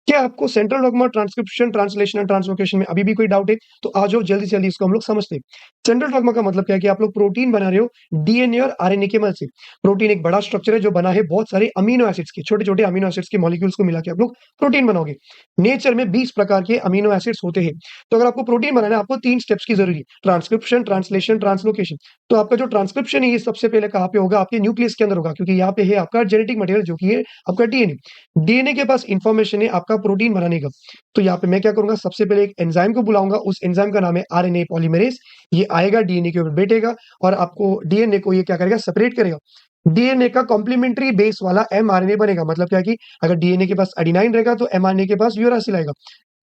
क्या आपको central dogma transcription, translation and translocation में अभी भी कोई डाउट है? तो आ जाओ जल्दी से जल्दी इसको हम लोग समझते हैं। सेंट्रल डॉग्मा का मतलब क्या है कि आप लोग प्रोटीन बना रहे हो डीएनए और आरएनए की मदद से। प्रोटीन एक बड़ा स्ट्रक्चर है जो बना है बहुत सारे अमीनो एसिड्स के, छोटे-छोटे अमीनो एसिड्स के मॉलिक्यूल्स को मिला के आप लोग प्रोटीन बनाओगे। नेचर में 20 प्रकार के अमीनो एसिड्स होते हैं। तो अगर आपको प्रोटीन बनाना है, आपको 3 स्टेप्स की ज़रूरी है, ट्रांसक्रिप्शन, ट्रांसलेशन, ट्रांसलोकेशन। तो आपका जो ट्रांसक्रिप्शन है ये सबसे पहले कहाँ पे होगा? आपके न्यूक्लियस के अंदर होगा, क्योंकि यहाँ पे है आपका जेनेटिक मटेरियल जो कि है आपका डीएनए। डीएनए के पास इन्फॉर्मेशन है आपका प्रोटीन बनाने का। तो यहाँ पे मैं क्या करूँगा, सबसे पहले एक एंजाइम को बुलाऊँगा, उस एंजाइम का नाम है आरएनए पॉलीमरेज़। ये आएगा डीएनए के ऊपर बैठेगा और आपको डीएनए को ये क्या करेगा, सेपरेट करेगा। डीएनए का कॉम्प्लीमेंट्री बेस वाला एमआरएनए बनेगा। मतलब क्या है कि अगर डीएनए के पास एडेनाइन रहेगा तो एमआरएनए के पास यूरासिल आएगा।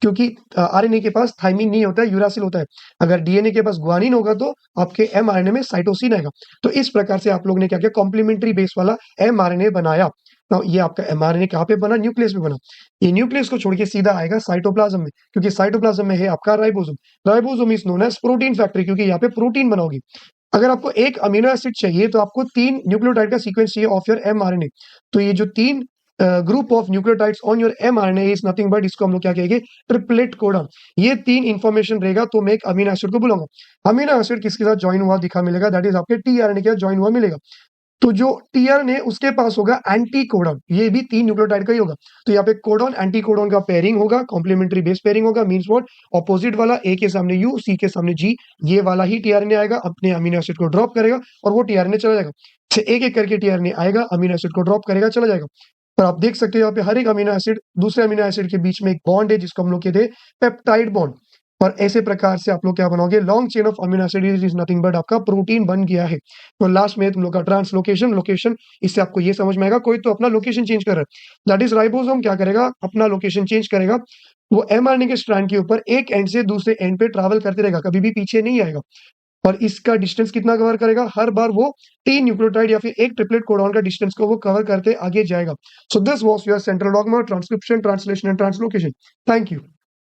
क्योंकि आरएनए के पास थाइमिन नहीं होता है, यूरासिल होता है। अगर डीएनए के पास ग्वानिन होगा तो आपके एमआरएनए में साइटोसिन आएगा। तो इस प्रकार से आप लोगों ने क्या किया, कॉम्प्लीमेंट्री बेस वाला एमआरएनए बनाया। ये आपका एमआरएनए कहाँ पे बना? न्यूक्लियस में बना। ये न्यूक्लियस को छोड़ के सीधा आएगा साइटोप्लाज्म में, क्योंकि साइटोप्लाज्म में है आपका ribosome. Ribosome is known as protein factory, क्योंकि यहाँ पे प्रोटीन बनाओगे। अगर आपको एक अमीनो एसिड चाहिए तो आपको 3 न्यूक्लियोटाइड का सीक्वेंस चाहिए ऑफ योर एमआरएनए। तो ये जो 3 group of nucleotides on your mRNA is nothing but, इसको हम लोग क्या कहेंगे, ट्रिपलेट कोडन। ये 3 इंफॉर्मेशन रहेगा तो मैं एक अमीनो एसिड को बुलाऊंगा। अमीनो एसिड किसके साथ ज्वाइन हुआ दिखा मिलेगा? दैट इज आपके टीआरएनए के साथ ज्वाइन हुआ मिलेगा। तो जो टीआरएनए उसके पास होगा एंटी कोडॉन, ये भी 3 न्यूक्लियोटाइड का ही होगा। तो यहाँ पे कोडॉन एंटी कोडॉन का पेयरिंग होगा, कॉम्प्लीमेंट्री बेस पेयरिंग होगा। Means what? ऑपोजिट वाला ए के सामने यू, सी के सामने जी, ये वाला ही टीआरएनए आएगा, अपने अमीनो एसिड को ड्रॉप करेगा और वो टीआरएनए चला जाएगा। एक एक करके टीआरएनए आएगा, अमीनो एसिड को ड्रॉप करेगा, चला जाएगा। और आप देख सकते हो यहाँ पे हर एक अमीनो एसिड दूसरे अमीनो एसिड के बीच में एक बॉन्ड है, जिसको हम लोग कहते हैं पेप्टाइड बॉन्ड। और ऐसे प्रकार से आप लोग क्या बनाओगे, long chain of amino acid is nothing but आपका प्रोटीन बन गया है। तो लास्ट में तुम लोग का ट्रांसलोकेशन, लोकेशन। इससे आपको ये समझ में आएगा, कोई तो अपना लोकेशन चेंज कर रहा है, दैट इज राइबोसोम क्या करेगा, अपना लोकेशन चेंज करेगा। वो एमआरएनए के स्ट्रैंड के ऊपर एक एंड से दूसरे एंड पे ट्रैवल करते रहेगा, कभी भी पीछे नहीं आएगा। और इसका डिस्टेंस कितना कवर करेगा? हर बार वो 3 न्यूक्लियोटाइड या फिर एक ट्रिपलेट कोडॉन का डिस्टेंस को वो कवर करते आगे जाएगा। So this was your central dogma, transcription, translation and translocation. Thank you.